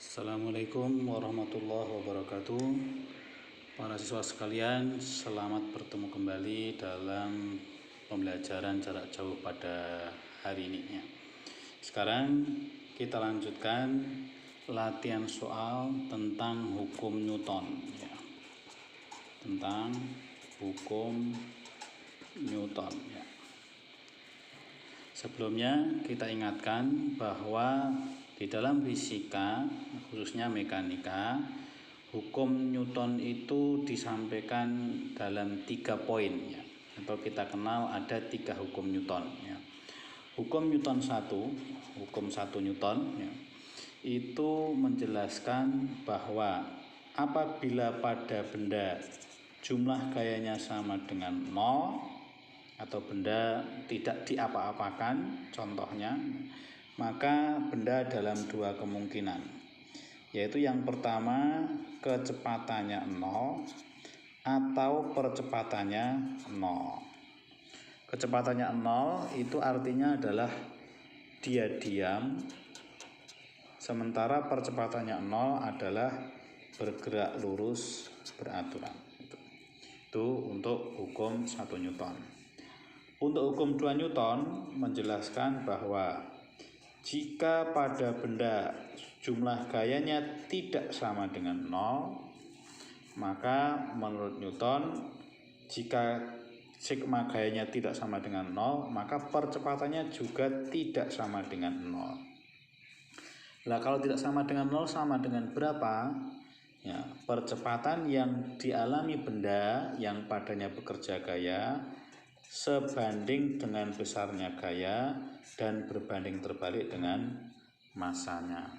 Assalamualaikum warahmatullahi wabarakatuh. Para siswa sekalian, selamat bertemu kembali dalam pembelajaran jarak jauh pada hari ini ya. Sekarang kita lanjutkan latihan soal tentang hukum Newton ya. Tentang hukum Newton ya. Sebelumnya kita ingatkan bahwa di dalam fisika, khususnya mekanika, hukum Newton itu disampaikan dalam 3 poin ya, atau kita kenal ada 3 hukum Newton ya. Hukum Newton 1, hukum 1 Newton ya, itu menjelaskan bahwa apabila pada benda jumlah gayanya sama dengan 0 atau benda tidak diapa-apakan, contohnya, maka benda dalam 2 kemungkinan, yaitu yang pertama kecepatannya 0 atau percepatannya 0. Kecepatannya 0 itu artinya adalah dia diam, sementara percepatannya 0 adalah bergerak lurus beraturan. Itu untuk hukum 1 Newton. Untuk hukum 2 Newton menjelaskan bahwa jika pada benda jumlah gayanya tidak sama dengan 0, maka menurut Newton, jika sigma gayanya tidak sama dengan 0, maka percepatannya juga tidak sama dengan 0. Nah, kalau tidak sama dengan 0 sama dengan berapa? Ya, percepatan yang dialami benda yang padanya bekerja gaya sebanding dengan besarnya gaya dan berbanding terbalik dengan masanya.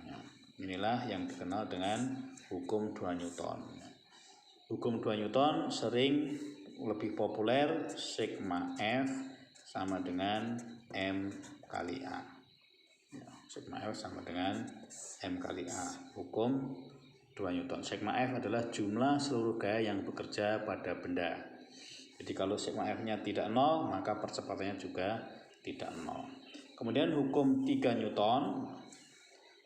Inilah yang dikenal dengan hukum 2 Newton. Hukum 2 Newton sering lebih populer sigma F sama dengan M kali A. Sigma F sama dengan M kali A. Hukum 2 Newton. Sigma F adalah jumlah seluruh gaya yang bekerja pada benda. Jadi kalau sigma F-nya tidak 0, maka percepatannya juga tidak 0. Kemudian hukum 3 Newton.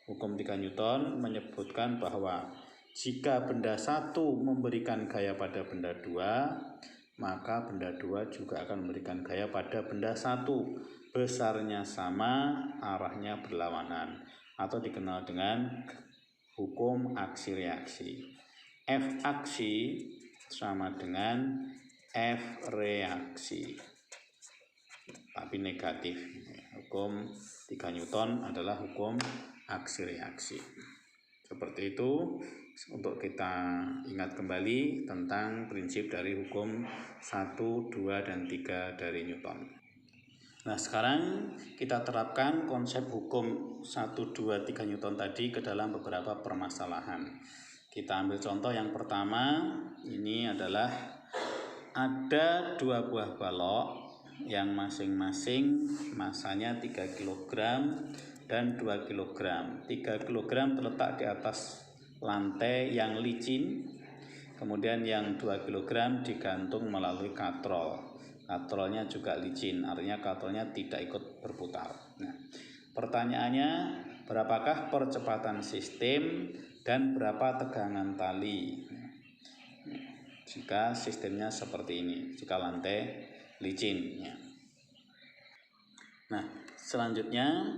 Hukum 3 Newton menyebutkan bahwa jika benda 1 memberikan gaya pada benda 2, maka benda 2 juga akan memberikan gaya pada benda 1. Besarnya sama, arahnya berlawanan, atau dikenal dengan hukum aksi reaksi. F aksi sama dengan F reaksi, tapi negatif. Hukum 3 Newton adalah hukum aksi reaksi. Seperti itu untuk kita ingat kembali tentang prinsip dari hukum 1, 2, dan 3 dari Newton. Nah, sekarang kita terapkan konsep hukum 1, 2, 3 Newton tadi ke dalam beberapa permasalahan. Kita ambil contoh yang pertama, ini adalah ada 2 buah balok yang masing-masing masanya 3 kg dan 2 kg. 3 kg terletak di atas lantai yang licin, kemudian yang 2 kg digantung melalui katrol. Katrolnya juga licin, artinya katrolnya tidak ikut berputar. Nah, pertanyaannya, berapakah percepatan sistem dan berapa tegangan tali jika sistemnya seperti ini, jika lantai licin ya. Nah, selanjutnya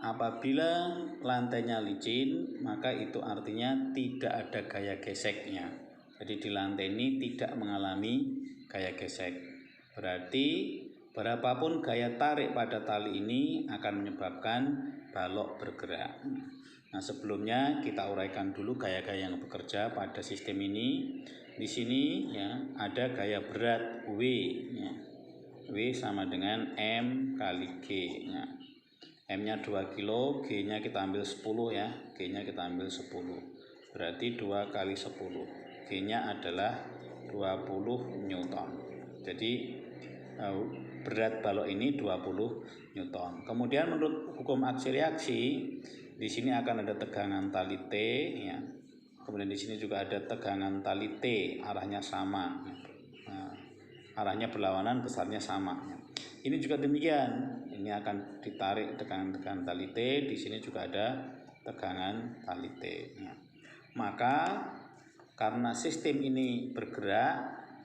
apabila lantainya licin, maka itu artinya tidak ada gaya geseknya. Jadi di lantai ini tidak mengalami gaya gesek. Berarti berapapun gaya tarik pada tali ini akan menyebabkan balok bergerak. Nah, sebelumnya kita uraikan dulu gaya-gaya yang bekerja pada sistem ini. Di sini ya ada gaya berat W ya. W sama dengan M kali G ya. M-nya 2 kilo, G-nya kita ambil 10 ya. G-nya kita ambil 10. Berarti 2 kali 10. G-nya adalah 20 Newton. Jadi berat balok ini 20 Newton. Kemudian menurut hukum aksi reaksi, di sini akan ada tegangan tali T ya. Kemudian di sini juga ada tegangan tali T, arahnya sama. Nah, arahnya berlawanan, besarnya sama. Ini juga demikian. Ini akan ditarik tegangan tali T, di sini juga ada tegangan tali T. Ya. Maka karena sistem ini bergerak,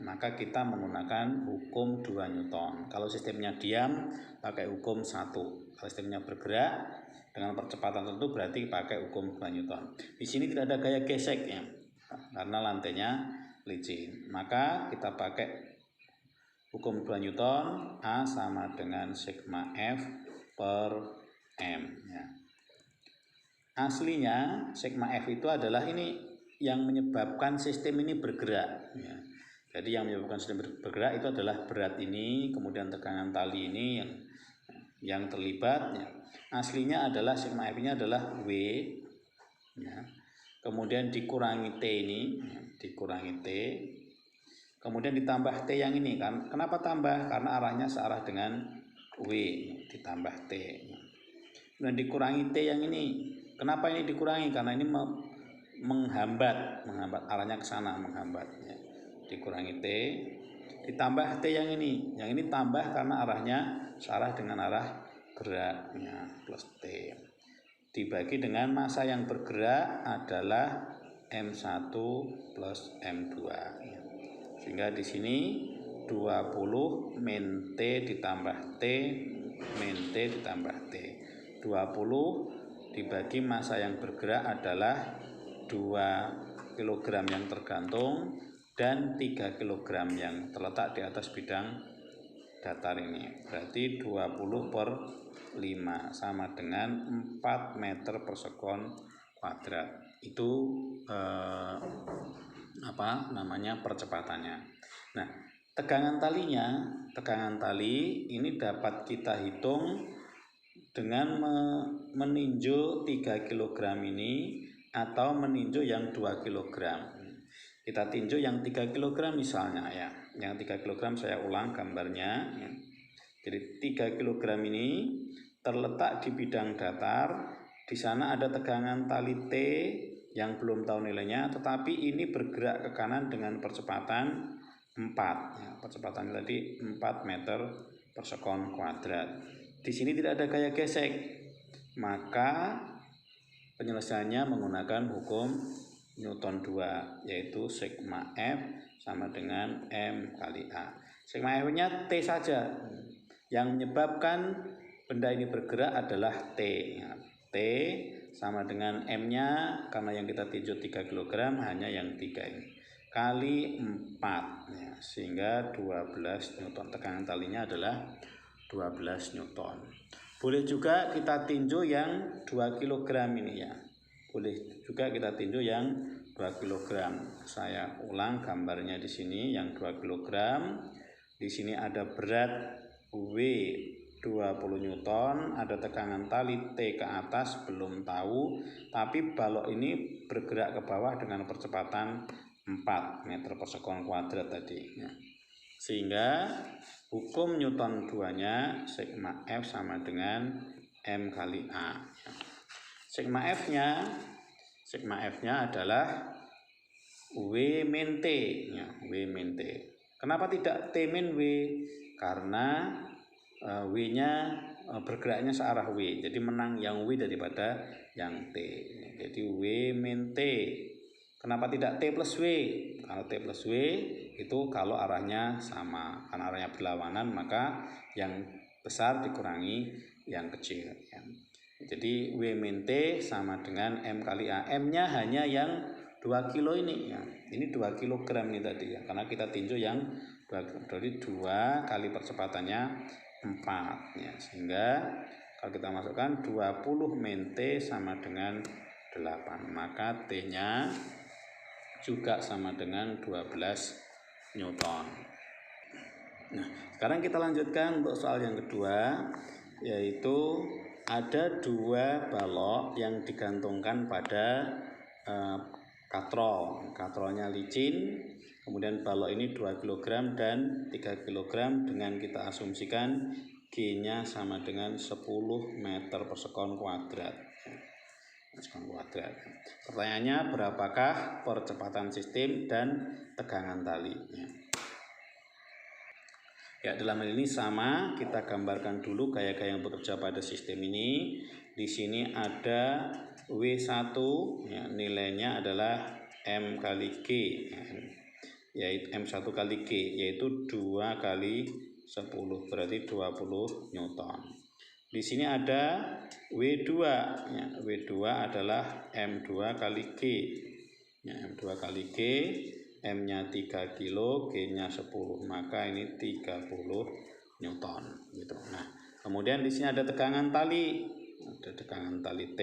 maka kita menggunakan hukum 2 Newton. Kalau sistemnya diam, pakai hukum 1. Kalau sistemnya bergerak dengan percepatan tertentu, berarti pakai hukum 2 Newton. Di sini tidak ada gaya gesek ya, karena lantainya licin. Maka kita pakai hukum 2 Newton, A sama dengan sigma F per M. Ya. Aslinya sigma F itu adalah ini yang menyebabkan sistem ini bergerak. Ya. Jadi yang menyebabkan sistem bergerak itu adalah berat ini, kemudian tegangan tali ini yang terlibat. Ya. Aslinya adalah sigma F-nya adalah W. Ya. Kemudian dikurangi T ini, ya, dikurangi T. Kemudian ditambah T yang ini kan. Kenapa tambah? Karena arahnya searah dengan W, ditambah T. Kemudian dikurangi T yang ini. Kenapa ini dikurangi? Karena ini menghambat arahnya ke sana, menghambat. Ya. Dikurangi T, ditambah T yang ini. Yang ini tambah karena arahnya searah dengan arah geraknya, plus T. Dibagi dengan massa yang bergerak adalah M1 plus M2. Ya. Sehingga di sini 20 min T ditambah T min T ditambah T. 20 dibagi massa yang bergerak adalah 2 kg yang tergantung dan 3 kg yang terletak di atas bidang datar ini. Berarti 20 per 5 sama dengan 4 meter per sekon kuadrat. Itu percepatannya. Nah, tegangan tali ini dapat kita hitung dengan meninjau 3 kg ini atau meninjau yang 2 kg. Kita tinjau yang 3 kg misalnya ya. Yang 3 kg saya ulang gambarnya ya. Jadi 3 kg ini terletak di bidang datar. Di sana ada tegangan tali T yang belum tahu nilainya, tetapi ini bergerak ke kanan dengan percepatan 4. Ya, percepatan tadi 4 meter per sekon kuadrat. Di sini tidak ada gaya gesek, maka penyelesaiannya menggunakan hukum Newton 2, yaitu sigma F sama dengan M kali A. Sigma F-nya T saja. Yang menyebabkan benda ini bergerak adalah T. Ya, T sama dengan M-nya, karena yang kita tinjau 3 kg hanya yang 3 ini, kali 4 ya, sehingga 12 Newton. Tegangan talinya adalah 12 Newton. Boleh juga kita tinjau yang 2 kg ini ya. Boleh juga kita tinjau yang 2 kg. Saya ulang gambarnya di sini yang 2 kg. Di sini ada berat W 20 Newton, ada tegangan tali T ke atas belum tahu, tapi balok ini bergerak ke bawah dengan percepatan 4 meter per sekon kuadrat tadi ya. Sehingga hukum Newton 2-nya sigma F sama dengan M kali A ya. Sigma F-nya adalah W min T ya, W min T. Kenapa tidak T min W? Karena W-nya bergeraknya searah W, jadi menang yang W daripada yang T. Jadi W min T. Kenapa tidak T plus W? Kalau T plus W itu kalau arahnya sama, karena arahnya berlawanan maka yang besar dikurangi yang kecil. Ya. Jadi W min T sama dengan M kali A. M-nya hanya yang 2 kilo ini ya. Ini 2 kg ini tadi ya, karena kita tinjau yang 2 kg. Jadi 2 kali percepatannya 4 ya, sehingga kalau kita masukkan 20 min T sama dengan 8, maka T-nya juga sama dengan 12 Newton. Nah, sekarang kita lanjutkan untuk soal yang kedua, yaitu ada 2 balok yang digantungkan pada katrol. Katrolnya licin. Kemudian balok ini 2 kg dan 3 kg dengan kita asumsikan G-nya sama dengan 10 meter per sekon kuadrat. Pertanyaannya, berapakah percepatan sistem dan tegangan tali? Ya, dalam hal ini sama, kita gambarkan dulu gaya-gaya yang bekerja pada sistem ini. Di sini ada W1 ya, nilainya adalah M kali G ya, yaitu M1 kali G yaitu 2 kali 10 berarti 20 Newton. Di sini ada W2 ya, W2 adalah M2 kali G ya, M2 kali G, M-nya 3 kilo, G-nya 10, maka ini 30 Newton gitu. Nah, kemudian di sini ada tegangan tali. Ada tegangan tali T,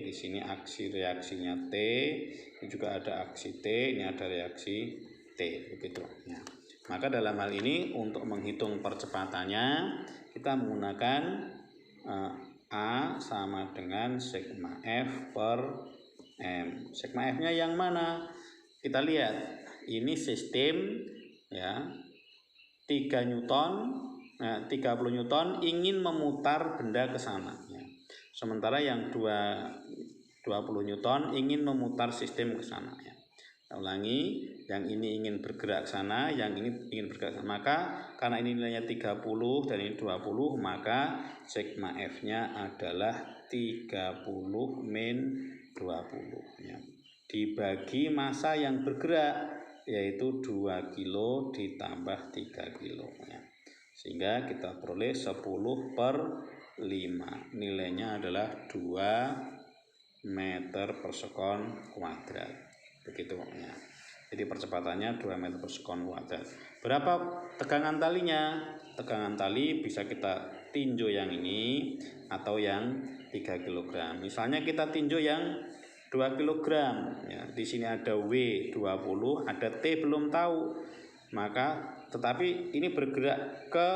di sini aksi reaksinya T, ini juga ada aksi T, ini ada reaksi T begitu ya. Maka dalam hal ini untuk menghitung percepatannya kita menggunakan A sama dengan sigma F per M. Sigma F-nya yang mana? Kita lihat, ini sistem ya 3 Newton, 30 Newton ingin memutar benda ke sana ya. Sementara yang 20 Newton ingin memutar sistem ke sana ya. Kita ulangi, yang ini ingin bergerak ke sana, yang ini ingin bergerak ke sana. Maka karena ini nilainya 30 dan ini 20, maka sigma F-nya adalah 30 min 20 ya. Dibagi massa yang bergerak yaitu 2 kilo ditambah 3 kilo ya. Sehingga kita peroleh 10 per 5, nilainya adalah 2 meter per sekon kuadrat begitu ya. Jadi percepatannya 2 meter per sekon kuadrat. Berapa tegangan talinya? Tegangan tali bisa kita tinjau yang ini atau yang 3 kg. Misalnya kita tinjau yang 2 kg ya. Di sini ada W20, ada T belum tahu. Maka tetapi ini bergerak ke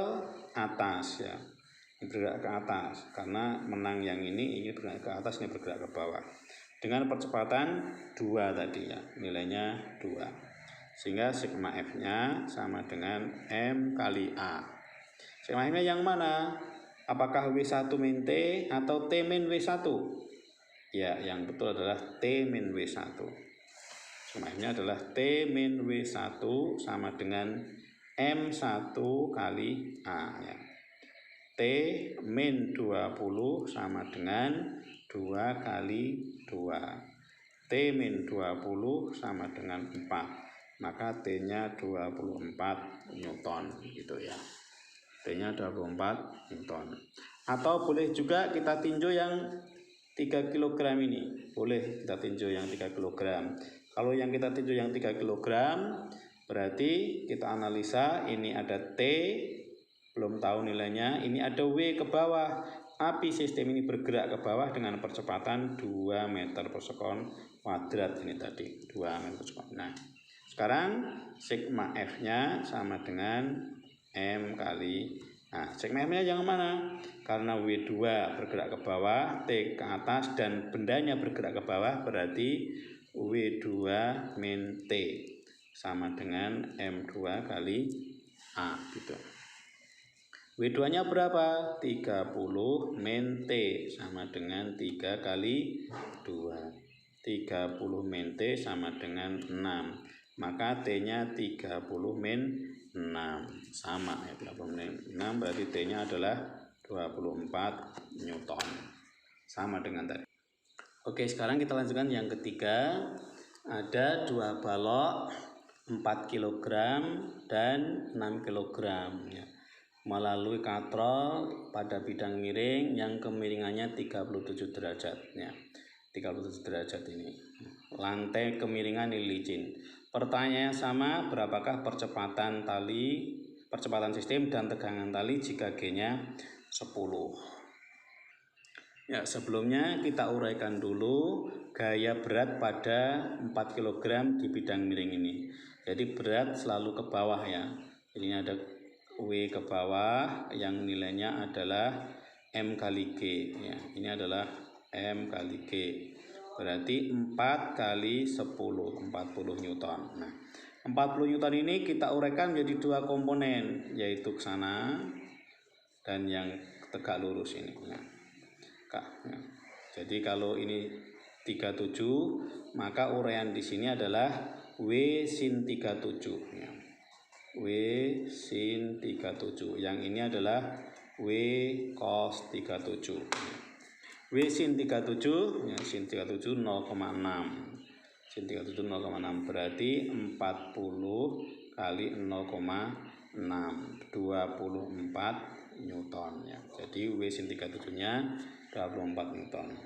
atas ya. Ini bergerak ke atas karena menang yang ini bergerak ke atas, ini bergerak ke bawah. Dengan percepatan 2 tadi ya, nilainya 2. Sehingga sigma F-nya sama dengan M kali A. Sigma F-nya yang mana? Apakah W1 min T atau T min W1? Ya, yang betul adalah T min W1. Sigma F-nya adalah T min W1 sama dengan M1 kali A ya. T min 20 sama dengan 2 kali 2. T min 20 sama dengan 4. Maka T-nya 24 Newton gitu ya. T-nya 24 Newton. Atau boleh juga kita tinjau yang 3 kg ini. Boleh kita tinjau yang 3 kg. Kalau yang kita tinjau yang 3 kg berarti kita analisa, ini ada T belum tahu nilainya, ini ada W ke bawah. Api sistem ini bergerak ke bawah dengan percepatan 2 meter per sekon kuadrat ini tadi, 2 meter per sekon. Nah, sekarang sigma F-nya sama dengan M kali. Nah, sigma F-nya yang mana? Karena W2 bergerak ke bawah, T ke atas dan bendanya bergerak ke bawah, berarti W2 min T sama dengan M2 kali A gitu. W2-nya berapa? 30 min T sama dengan 3 kali 2. 30 min T sama dengan 6. Maka T-nya 30 min 6. Sama ya, 30 min 6 berarti T-nya adalah 24 Newton. Sama dengan tadi. Oke, sekarang kita lanjutkan yang ketiga. Ada 2 balok 4 kg dan 6 kg ya, melalui katrol pada bidang miring yang kemiringannya 37 derajat ya. 37 derajat ini. Lantai kemiringan ini licin. Pertanyaannya sama, berapakah percepatan tali, percepatan sistem dan tegangan tali jika G-nya 10? Ya, sebelumnya kita uraikan dulu gaya berat pada 4 kg di bidang miring ini. Jadi berat selalu ke bawah ya. Ini ada W ke bawah yang nilainya adalah M kali G ya. Ini adalah M kali G. Berarti 4 kali 10, 40 Newton. Nah, 40 Newton ini kita uraikan menjadi 2 komponen, yaitu ke sana dan yang tegak lurus ini ya. Jadi kalau ini 37, maka uraian di sini adalah W sin 37 ya. W sin 37. Yang ini adalah W cos 37. W sin 37 ya, sin 37 0,6. Sin 37 0,6 berarti 40 kali 0,6 24 Newton ya. Jadi W sin 37-nya 24 Newton.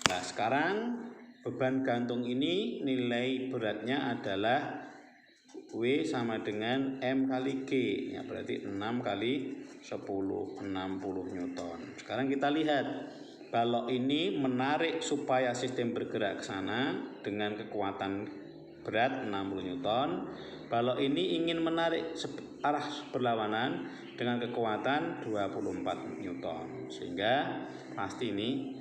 Nah, sekarang beban gantung ini nilai beratnya adalah W sama dengan M kali G ya, berarti 6 kali 10 60 Newton. Sekarang kita lihat kalau ini menarik supaya sistem bergerak ke sana dengan kekuatan berat 60 Newton. Kalau ini ingin menarik arah berlawanan dengan kekuatan 24 Newton. Sehingga pasti ini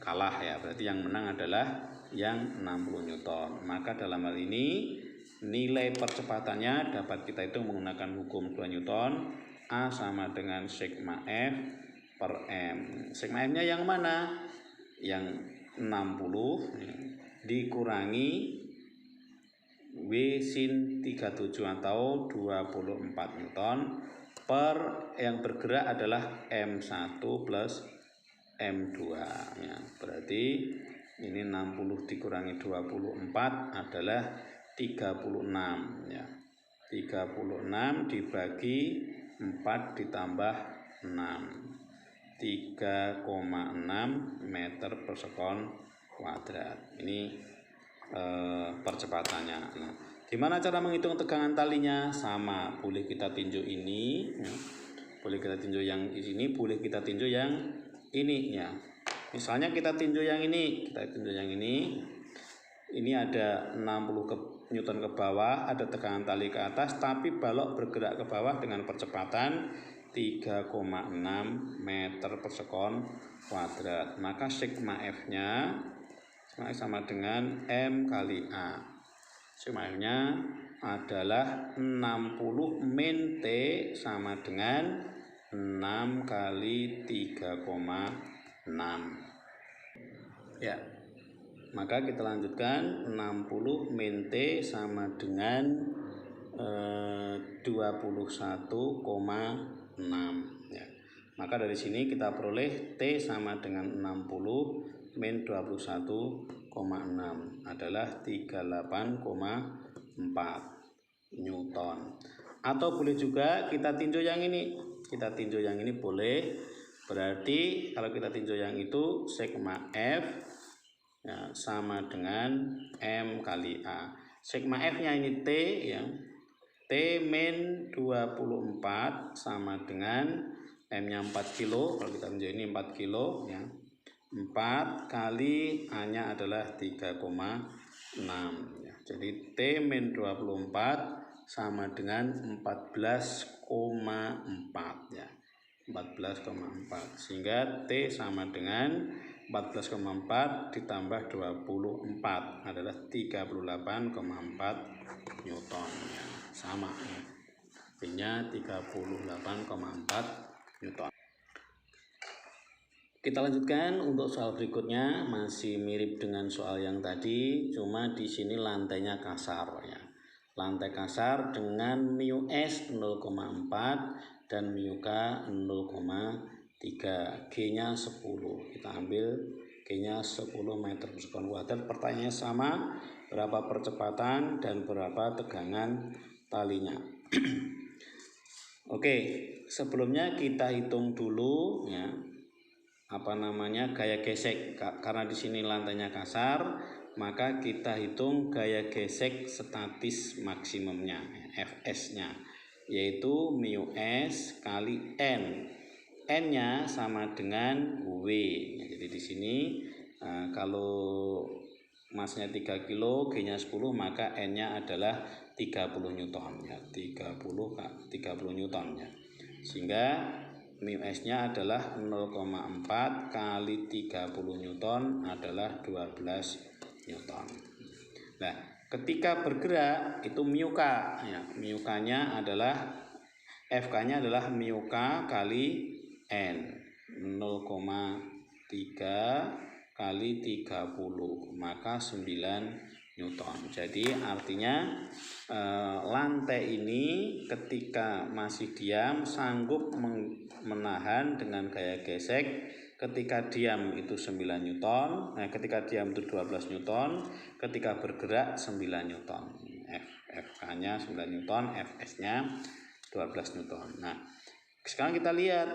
kalah ya. Berarti yang menang adalah yang 60 Newton. Maka dalam hal ini nilai percepatannya dapat kita hitung menggunakan hukum 2 Newton. A sama dengan sigma F per M. Sigma M-nya yang mana? Yang 60 dikurangi W sin 37 atau 24 Newton per yang bergerak adalah M1 plus M2 ya. Berarti ini 60 dikurangi 24 adalah 36 ya. 36 dibagi 4 ditambah 6. 3,6 meter per sekon kuadrat. Ini percepatannya. Nah, gimana cara menghitung tegangan talinya? Sama, boleh kita tinjau ini, ya. Boleh kita tinjau yang ini, boleh kita tinjau yang ini ya. Misalnya kita tinjau yang ini, Ini ada 60 Newton ke bawah, ada tegangan tali ke atas, tapi balok bergerak ke bawah dengan percepatan 3,6 meter per sekon kuadrat. Maka sigma F-nya sama dengan M kali A. Sigma F-nya adalah 60 min T sama dengan 6 kali 3,6. Ya. Maka kita lanjutkan 60 min T sama dengan 21,6 ya. Maka dari sini kita peroleh T sama dengan 60 min 21,6 adalah 38,4 Newton. Atau boleh juga kita tinjau yang ini. Kita tinjau yang ini boleh. Berarti kalau kita tinjau yang itu sigma F ya, sama dengan M kali A. Sigma F-nya ini T ya. T min 24 sama dengan M-nya 4 kilo. Kalau kita tinjau ini 4 kilo ya. 4 kali A-nya adalah 3,6 ya. Jadi T min 24 sama dengan 14,4 ya. 14,4 sehingga T sama dengan 14,4 ditambah 24 adalah 38,4 Newton ya. Sama ya. T-nya 38,4 Newton. Kita lanjutkan untuk soal berikutnya, masih mirip dengan soal yang tadi, cuma di sini lantainya kasar ya. Lantai kasar dengan mu S 0,4 dan mu K 0,3, G-nya 10. Kita ambil G-nya 10 meter per sekon kuadrat. Pertanyaannya sama, berapa percepatan dan berapa tegangan talinya. Oke, sebelumnya kita hitung dulu ya. Gaya gesek. Karena di sini lantainya kasar, maka kita hitung gaya gesek statis maksimumnya, Fs-nya, yaitu mu S kali N. N-nya sama dengan W. Jadi di sini kalau masnya 3 kilo, G-nya 10, maka N-nya adalah 30 Newton ya. 30 Newton ya. Sehingga mu S-nya adalah 0,4 kali 30 Newton adalah 12 Newton. Nah, ketika bergerak itu mu K ya. Mu K-nya adalah Fk-nya adalah mu K kali N. 0,3 kali 30 maka 9 Newton. Jadi artinya lantai ini ketika masih diam sanggup menahan dengan gaya gesek ketika diam itu 9 Newton, ketika diam itu 12 Newton, ketika bergerak 9 Newton. FK-nya 9 Newton, Fs-nya 12 Newton. Nah, sekarang kita lihat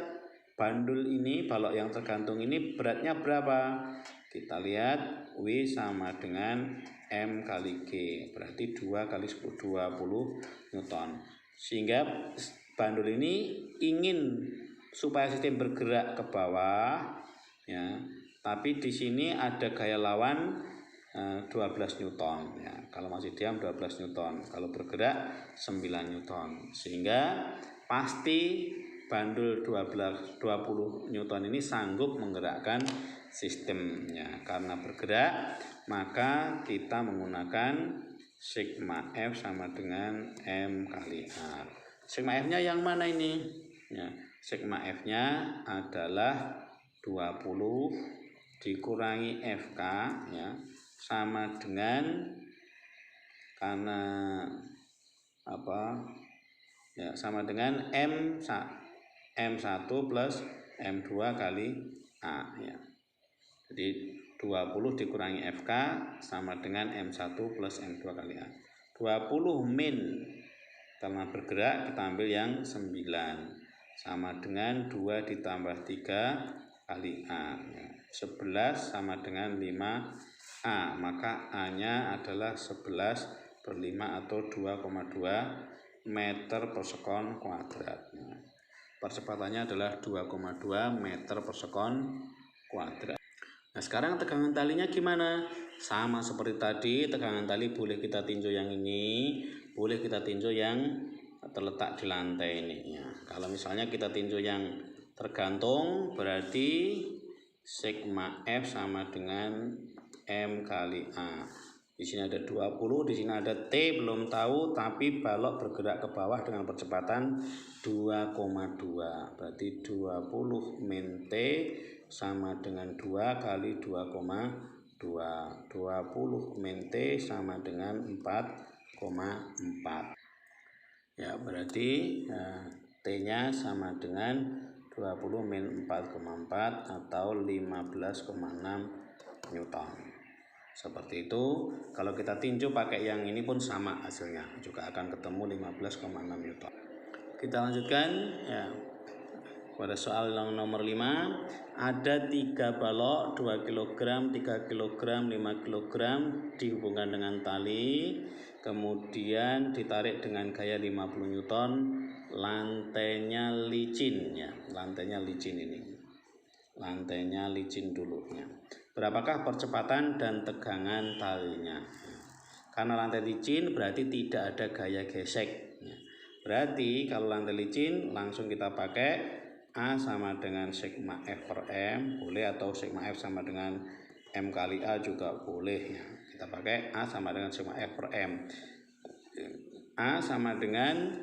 bandul ini, balok yang tergantung ini beratnya berapa? Kita lihat W sama dengan M kali G, berarti 2 kali 10 20 Newton. Sehingga bandul ini ingin supaya sistem bergerak ke bawah, ya, tapi di sini ada gaya lawan 12 Newton, ya. Kalau masih diam 12 Newton, kalau bergerak 9 Newton. Sehingga pasti bandul 20 Newton ini sanggup menggerakkan sistemnya. Karena bergerak, maka kita menggunakan sigma F sama dengan M kali R. Sigma F-nya yang mana ini? Ya, sigma F-nya adalah 20 dikurangi FK, ya, sama dengan, karena apa? Ya, sama dengan M1 plus M2 kali A, ya. Jadi 20 dikurangi FK sama dengan M1 plus M2 kali A. 20 min, karena bergerak kita ambil yang 9, sama dengan 2 ditambah 3 kali A, ya. 11 sama dengan 5A, maka A-nya adalah 11/5 atau 2,2 meter per sekon kuadrat. Percepatannya adalah 2,2 meter per sekon kuadrat. Nah, sekarang tegangan talinya gimana? Sama seperti tadi, tegangan tali boleh kita tinjau yang ini, boleh kita tinjau yang terletak di lantai ini, ya. Kalau misalnya kita tinjau yang tergantung, berarti sigma F sama dengan M kali A. Di sini ada 20, di sini ada T belum tahu, tapi balok bergerak ke bawah dengan percepatan 2,2. Berarti 20 min T sama dengan 2 kali 2,2. 20 min T sama dengan 4,4. Ya, berarti T-nya sama dengan 20 min 4,4 atau 15,6 Newton. Seperti itu. Kalau kita tinjau pakai yang ini pun sama hasilnya, juga akan ketemu 15,6 Newton. Kita lanjutkan, ya, pada soal yang nomor 5. Ada 3 balok 2 kg, 3 kg, 5 kg dihubungkan dengan tali, kemudian ditarik dengan gaya 50 Newton. Lantainya licin, ya, lantainya licin ini. Lantainya licin dulu, ya. Berapakah percepatan dan tegangan talinya? Karena lantai licin berarti tidak ada gaya gesek. Berarti kalau lantai licin langsung kita pakai A sama dengan sigma F per M, boleh, atau sigma F sama dengan M kali A juga boleh, ya. Kita pakai A sama dengan sigma F per M. A sama dengan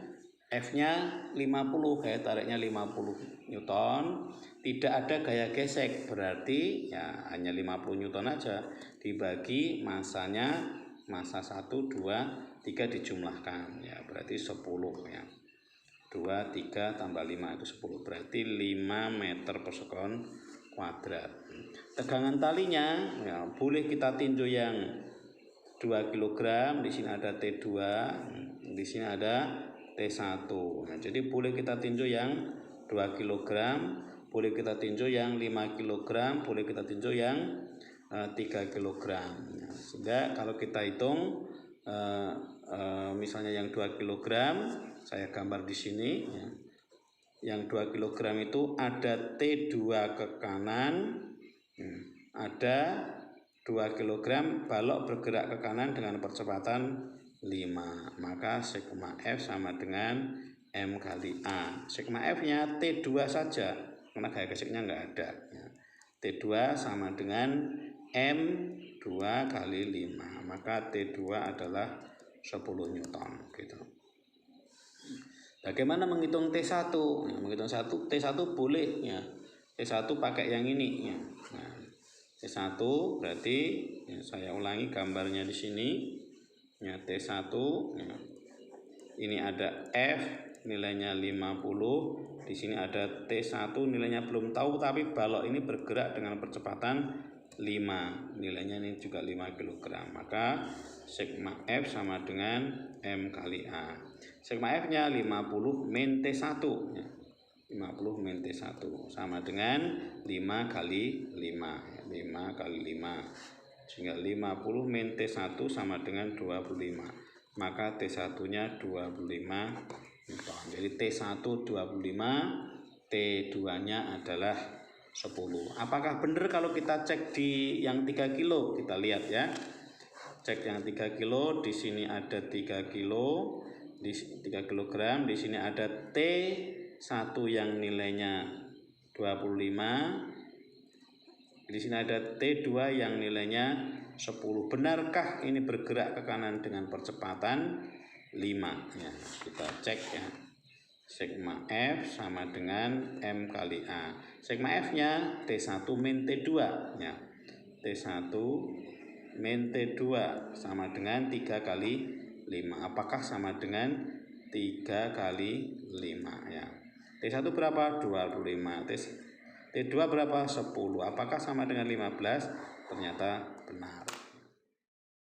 F-nya 50, gaya tariknya 50 Newton. Tidak ada gaya gesek, berarti ya hanya 50 Newton aja, dibagi masanya, masa 1, 2, 3 dijumlahkan, ya, berarti 10, ya. 2, 3 tambah 5 itu 10, berarti 5 meter per sekon kuadrat. Tegangan talinya, ya, boleh kita tinjau yang 2 kg, di sini ada T2, di sini ada T1. Nah, jadi boleh kita tinjau yang 2 kg, boleh kita tinjau yang 5 kg, boleh kita tinjau yang 3 kg. Nah, sehingga kalau kita hitung, misalnya yang 2 kg, saya gambar di sini, ya. Yang 2 kg itu ada T2 ke kanan, ada 2 kg balok bergerak ke kanan dengan percepatan 5, maka sigma F sama dengan M kali A. Sigma F-nya T2 saja, karena gaya geseknya nggak ada, ya. T2 sama dengan M2 kali 5, maka T2 adalah 10 Newton, gitu. Bagaimana menghitung T1? Nah, menghitung T1 boleh, ya. T1 pakai yang ini, ya. Nah, T1 berarti, ya, saya ulangi gambarnya di sini, ya, T1, ya. Ini ada F, nilainya 50. Di sini ada T1 nilainya belum tahu, tapi balok ini bergerak dengan percepatan 5. Nilainya ini juga 5 kg. Maka sigma F sama dengan M kali A. Sigma F-nya 50 min T1. 50 min T1 sama dengan 5 kali 5. 5 kali 5. Sehingga 50 min T1 sama dengan 25. Maka T1-nya 25 Newton. Jadi T1 25, T2-nya adalah 10. Apakah benar kalau kita cek di yang 3 kilo? Kita lihat ya. Cek yang 3 kilo, di sini ada 3 kilo, di 3 kg, di sini ada T1 yang nilainya 25. Di sini ada T2 yang nilainya 10. Benarkah ini bergerak ke kanan dengan percepatan 5? Ya, kita cek ya. Sigma F sama dengan M kali A. Sigma F-nya T1 min T2 ya. T1 min T2 sama dengan 3 kali 5. Apakah sama dengan 3 kali 5 ya? T1 berapa? 25. T2 berapa? 10. Apakah sama dengan 15? Ternyata benar.